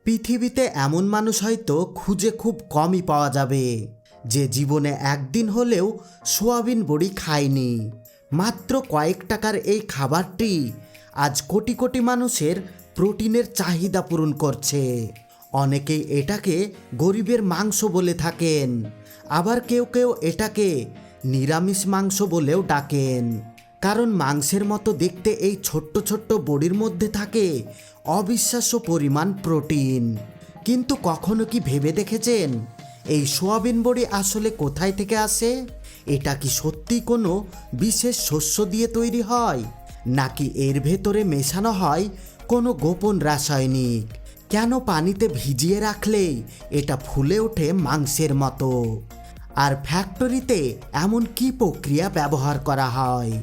পৃথিবীতে এমন মানুষ হয়তো খুঁজে খুব কমই পাওয়া যাবে যে জীবনে একদিন হলেও সোয়াবিন বড়ি খায়নি। মাত্র কয়েক টাকার এই খাবারটি আজ কোটি কোটি মানুষের প্রোটিনের চাহিদা পূরণ করছে। অনেকেই এটাকে গরিবের মাংস বলে থাকেন, আবার কেউ কেউ এটাকে নিরামিষ মাংস বলেও ডাকেন। কারণ মাংসের মতো দেখতে এই ছোট্ট ছোট্ট বড়ির মধ্যে থাকে অবিশ্বাস্য পরিমাণ প্রোটিন। কিন্তু কখনো কি ভেবে দেখেছেন এই সোয়াবিন বড়ি আসলে কোথায় থেকে আসে? এটা কি সত্যি কোনো বিশেষ শস্য দিয়ে তৈরি হয়, নাকি এর ভেতরে মেশানো হয় কোনো গোপন রাসায়নিক? কেন পানিতে ভিজিয়ে রাখলেই এটা ফুলে ওঠে মাংসের মতো? আর ফ্যাক্টরিতে এমন কি প্রক্রিয়া ব্যবহার করা হয়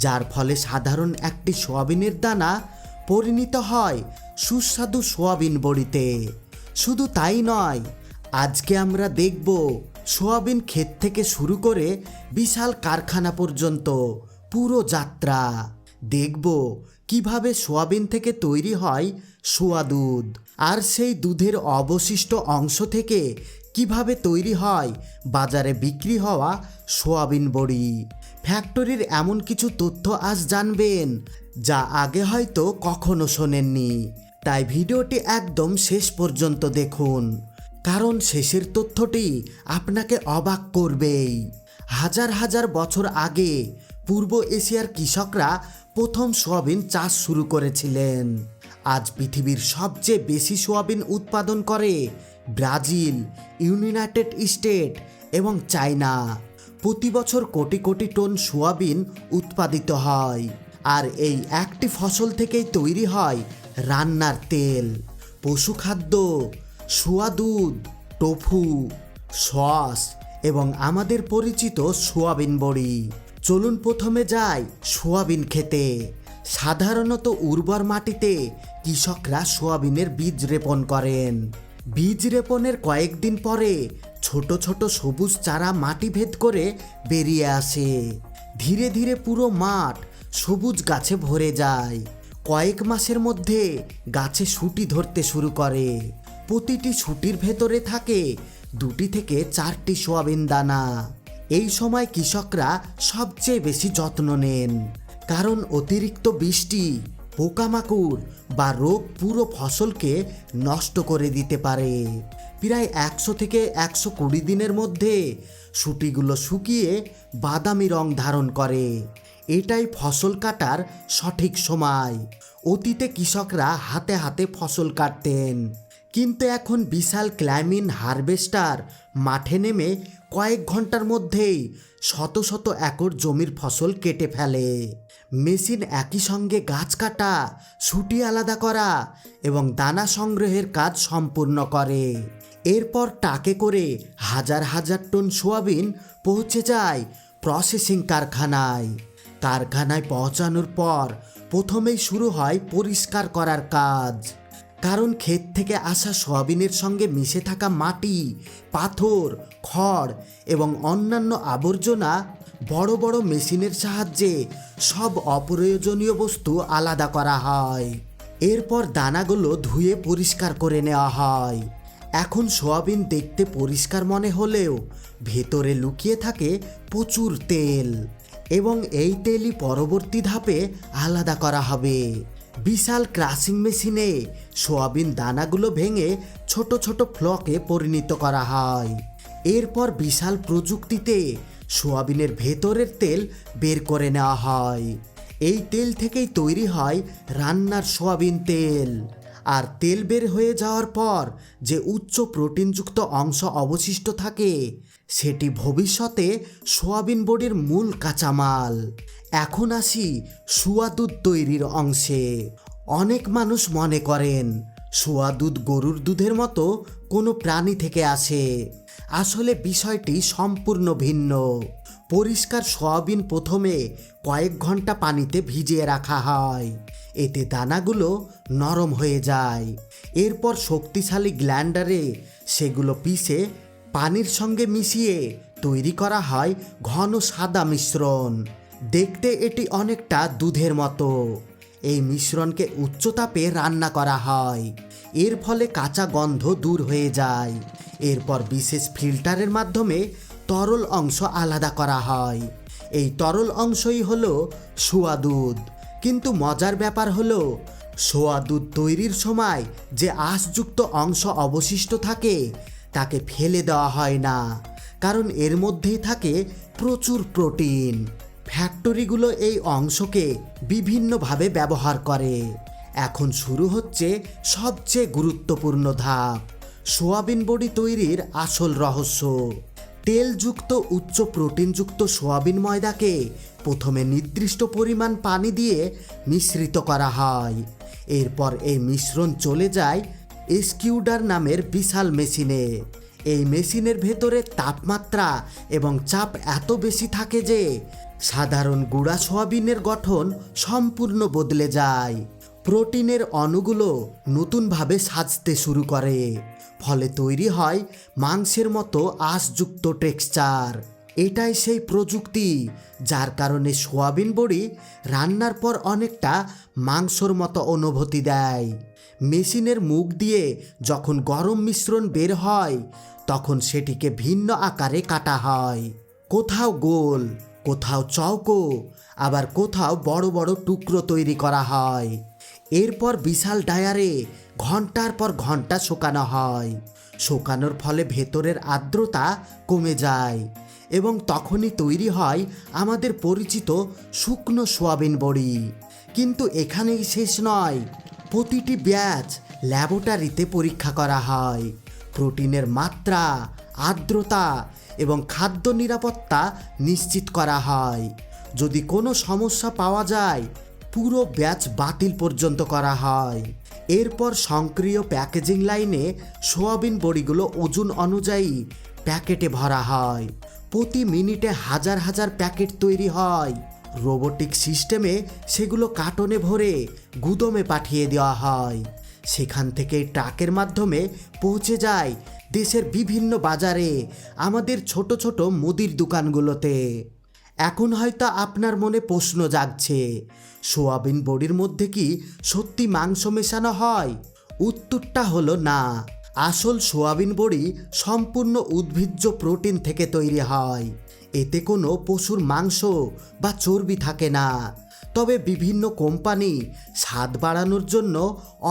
যার ফলে সাধারণ একটি সোয়াবিনের দানা পরিণত হয় সুস্বাদু সোয়াবিন বড়িতে? শুধু তাই নয়, আজকে আমরা দেখব সোয়াবিন ক্ষেত থেকে শুরু করে বিশাল কারখানা পর্যন্ত পুরো যাত্রা। দেখব কিভাবে সোয়াবিন থেকে তৈরি হয় সোয়া দুধ, আর সেই দুধের অবশিষ্ট অংশ থেকে কিভাবে তৈরি হয় বাজারে বিক্রি হওয়া সোয়াবিন বড়ি। ফ্যাক্টরির এমন কিছু তথ্য আজ জানবেন যা আগে হয়তো কখনো শোনেননি। তাই ভিডিওটি একদম শেষ পর্যন্ত দেখুন, কারণ শেষের তথ্যটি আপনাকে অবাক করবেই। হাজার হাজার বছর আগে পূর্ব এশিয়ার কৃষকরা প্রথম সোয়াবিন চাষ শুরু করেছিলেন। আজ পৃথিবীর সবচেয়ে বেশি সোয়াবিন উৎপাদন করে ব্রাজিল, ইউনাইটেড স্টেট এবং চায়না। প্রতি বছর কোটি কোটি টন সোয়াবিন উৎপাদিত হয়, আর এই একটি ফসল থেকেই তৈরি হয় রান্নার তেল, পশুখাদ্য, সোয়া দুধ, টোফু, সস এবং আমাদের পরিচিত সোয়াবিন বড়ি। চলুন প্রথমে যাই সোয়াবিন খেতে। সাধারণত উর্বর মাটিতে কৃষকরা সোয়াবিনের বীজ রোপণ করেন। বীজ রোপণের কয়েকদিন পরে ছোট ছোট সবুজ চারা মাটি ভেদ করে বেরিয়ে আসে। ধীরে ধীরে পুরো মাঠ সবুজ গাছে ভরে যায়। কয়েক মাসের মধ্যে গাছে শুঁটি ধরতে শুরু করে। প্রতিটি শুঁটির ভেতরে থাকে 2 থেকে 4টি সোয়াবিন দানা। এই সময় কৃষকরা সবচেয়ে বেশি যত্ন নেন, কারণ অতিরিক্ত বৃষ্টি, পোকামাকড় বা রোগ পুরো ফসলকে নষ্ট করে দিতে পারে। প্রায় 100 থেকে 120 দিনের মধ্যে শুঁটিগুলো শুকিয়ে বাদামি রং ধারণ করে। এটাই ফসল কাটার সঠিক সময়। অতীতে কৃষকরা হাতে হাতে ফসল কাটতেন, কিন্তু এখন বিশাল ক্লাইমিন হারভেস্টার মাঠে নেমে কয়েক ঘন্টার মধ্যেই শত শত একর জমির ফসল কেটে ফেলে। মেশিন একই সঙ্গে গাছ কাটা, শুঁটি আলাদা করা এবং দানা সংগ্রহের কাজ সম্পূর্ণ করে। এরপর ট্রাকে করে হাজার হাজার টন সোয়াবিন পৌঁছে যায় প্রসেসিং কারখানায়। কারখানায় পৌঁছানোর পর প্রথমেই শুরু হয় পরিষ্কার করার কাজ, কারণ ক্ষেত থেকে আসা সোয়াবিনের সঙ্গে মিশে থাকা মাটি, পাথর, খড় এবং অন্যান্য আবর্জনা বড় বড় মেশিনের সাহায্যে সব অপ্রয়োজনীয় বস্তু আলাদা করা হয়। এরপর দানাগুলো ধুয়ে পরিষ্কার করে নেওয়া হয়। এখন সোয়াবিন দেখতে পরিষ্কার মনে হলেও ভেতরে লুকিয়ে থাকে প্রচুর তেল, এবং এই তেলই পরবর্তী ধাপে আলাদা করা হবে। বিশাল ক্রাশিং মেশিনে সোয়াবিন দানাগুলো ভেঙে ছোট ছোট ফ্লকে পরিণত করা হয়। এরপর বিশাল প্রযুক্তিতে সোয়াবিনের ভেতরের তেল বের করে নেওয়া হয়। এই তেল থেকেই তৈরি হয় রান্নার সোয়াবিন তেল। আর তেল বের হয়ে যাওয়ার পর যে উচ্চ প্রোটিনযুক্ত অংশ অবশিষ্ট থাকে, সেটি ভবিষ্যতে সোয়াবিন বড়ির মূল কাঁচামাল। এখন আসি সোয়া দুধ তৈরির অংশে। অনেক মানুষ মনে করেন সোয়া দুধ গরুর দুধের মতো কোনো প্রাণী থেকে আসে। আসলে বিষয়টি সম্পূর্ণ ভিন্ন। পরিষ্কার সোয়াবিন প্রথমে কয়েক ঘন্টা পানিতে ভিজিয়ে রাখা হয়। এতে দানাগুলো নরম হয়ে যায়। এরপর শক্তিশালী গ্ল্যান্ডারে সেগুলো পিষে পানির সঙ্গে মিশিয়ে তৈরি করা হয় ঘন সাদা মিশ্রণ। দেখতে এটি অনেকটা দুধের মতো। এই মিশ্রণকে উচ্চ তাপে রান্না করা হয়। এর ফলে কাঁচা গন্ধ দূর হয়ে যায়। এরপর বিশেষ ফিল্টারের মাধ্যমে তরল অংশ আলাদা করা হয়। এই তরল অংশই হলো সোয়া দুধ। কিন্তু মজার ব্যাপার হলো সোয়া দুধ তৈরির সময় যে আঁশযুক্ত অংশ অবশিষ্ট থাকে তাকে ফেলে দেওয়া হয় না, কারণ এর মধ্যেই থাকে প্রচুর প্রোটিন। ফ্যাক্টরিগুলো এই অংশকে বিভিন্নভাবে ব্যবহার করে। এখন শুরু হচ্ছে সবচেয়ে গুরুত্বপূর্ণ ধাপ, সোয়াবিন বড়ি তৈরির আসল রহস্য। তেলযুক্ত উচ্চ প্রোটিনযুক্ত সোয়াবিন ময়দাকে প্রথমে নির্দিষ্ট পরিমাণ পানি দিয়ে মিশ্রিত করা হয়। এরপর এই মিশ্রণ চলে যায় এক্সকিউডার নামের বিশাল মেশিনে। এই মেশিনের ভেতরে তাপমাত্রা এবং চাপ এত বেশি থাকে যে সাধারণ গুঁড়া সোয়াবিনের গঠন সম্পূর্ণ বদলে যায়। প্রোটিনের অণুগুলো নতুনভাবে সাজতে শুরু করে, ফলে তৈরি হয় মাংসের মতো আঁশযুক্ত টেক্সচার। এটাই সেই প্রযুক্তি যার কারণে সোয়াবিন বড়ি রান্নার পর অনেকটা মাংসর মতো অনুভূতি দেয়। মেশিনের মুখ দিয়ে যখন গরম মিশ্রণ বের হয় তখন সেটিকে ভিন্ন আকারে কাটা হয়, কোথাও গোল, কোথাও চৌকো, আবার কোথাও বড় বড় টুকরো তৈরি করা হয়। এরপর বিশাল ডায়ারে ঘন্টার পর ঘন্টা শুকানো হয়। শুকানোর ফলে ভেতরের আর্দ্রতা কমে যায় এবং তখনই তৈরি হয় আমাদের পরিচিত শুকনো সোয়াবিন বড়ি। কিন্তু এখানেই শেষ নয়, প্রতিটি ব্যাচ ল্যাবরেটরিতে পরীক্ষা করা হয়। প্রোটিনের মাত্রা, আর্দ্রতা এবং খাদ্য নিরাপত্তা নিশ্চিত করা হয়। যদি কোনো সমস্যা পাওয়া যায় পুরো ব্যাচ বাতিল পর্যন্ত করা হয়। এরপর সক্রিয় প্যাকেজিং লাইনে সোয়াবিন বড়িগুলো ওজন অনুযায়ী প্যাকেটে ভরা হয়। প্রতি মিনিটে হাজার হাজার প্যাকেট তৈরি হয়। রোবোটিক সিস্টেমে সেগুলো কার্টনে ভরে গুদামে পাঠিয়ে দেওয়া হয়। সেখান থেকে ট্রাকের মাধ্যমে পৌঁছে যায় দেশের বিভিন্ন বাজারে, আমাদের ছোট ছোট মুদির দোকানগুলোতে। এখন হয়তো আপনার মনে প্রশ্ন জাগছে, সোয়াবিন বড়ির মধ্যে কি সত্যি মাংস মেশানো হয়? উত্তরটা হলো না। আসল সোয়াবিন বড়ি সম্পূর্ণ উদ্ভিজ্জ প্রোটিন থেকে তৈরি হয়। এতে কোনো পশুর মাংস বা চর্বি থাকে না। তবে বিভিন্ন কোম্পানি স্বাদ বাড়ানোর জন্য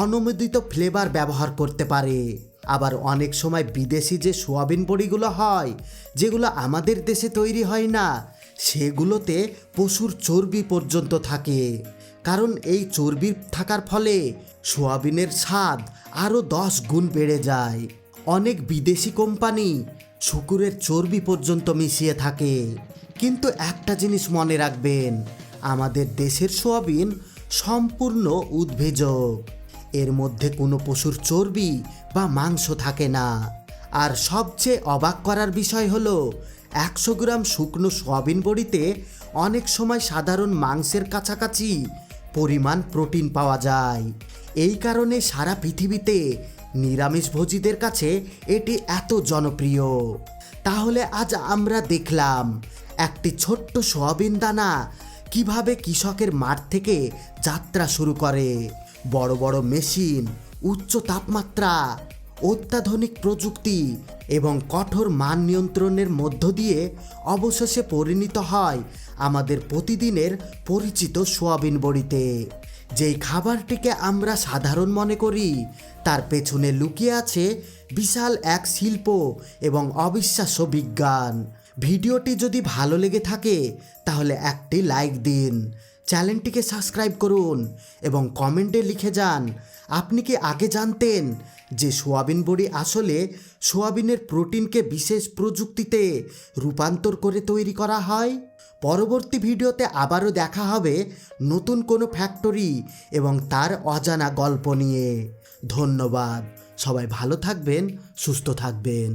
অনুমোদিত ফ্লেভার ব্যবহার করতে পারে। আবার অনেক সময় বিদেশি যে সোয়াবিন বড়িগুলো হয়, যেগুলো আমাদের দেশে তৈরি হয় না, সেগুলোতে পশুর চর্বি পর্যন্ত থাকে। কারণ এই চর্বি থাকার ফলে সোয়াবিনের স্বাদ আরও 10 গুণ বেড়ে যায়। অনেক বিদেশি কোম্পানি শুকুরের চর্বি পর্যন্ত মিশিয়ে থাকে। কিন্তু একটা জিনিস মনে রাখবেন, আমাদের দেশের সোয়াবিন সম্পূর্ণ উদ্ভিজ্জ। এর মধ্যে কোনো পশুর চর্বি বা মাংস থাকে না। আর সবচেয়ে অবাক করার বিষয় হলো 100 গ্রাম শুকনো সোয়াবিন বড়িতে অনেক সময় সাধারণ মাংসের কাছাকাছি পরিমাণ প্রোটিন পাওয়া যায়। এই কারণে সারা পৃথিবীতে নিরামিষভোজীদের কাছে এটি এত জনপ্রিয়। তাহলে আজ আমরা দেখলাম একটি ছোট্ট সোয়াবিন দানা কিভাবে কৃষকের মাঠ থেকে যাত্রা শুরু করে। বড় বড় মেশিন, উচ্চ তাপমাত্রা, অত্যাধুনিক প্রযুক্তি এবং কঠোর মান নিয়ন্ত্রণের মধ্য দিয়ে অবশেষে পরিণত হয় আমাদের প্রতিদিনের পরিচিত সোয়াবিন বড়িতে। যেই খাবারটিকে আমরা সাধারণ মনে করি তার পেছনে লুকিয়ে আছে বিশাল এক শিল্প এবং অবিশ্বাস্য বিজ্ঞান। ভিডিওটি যদি ভালো লেগে থাকে তাহলে একটি লাইক দিন, চ্যানেলটিকে সাবস্ক্রাইব করুন এবং কমেন্টে লিখে যান আপনি কি আগে জানতেন যে সোয়াবিন বড়ি আসলে সোয়াবিনের প্রোটিনকে বিশেষ প্রযুক্তিতে রূপান্তর করে তৈরি করা হয়। পরবর্তী ভিডিওতে আবারও দেখা হবে নতুন কোনো ফ্যাক্টরি এবং তার অজানা গল্প নিয়ে। ধন্যবাদ। সবাই ভালো থাকবেন, সুস্থ থাকবেন।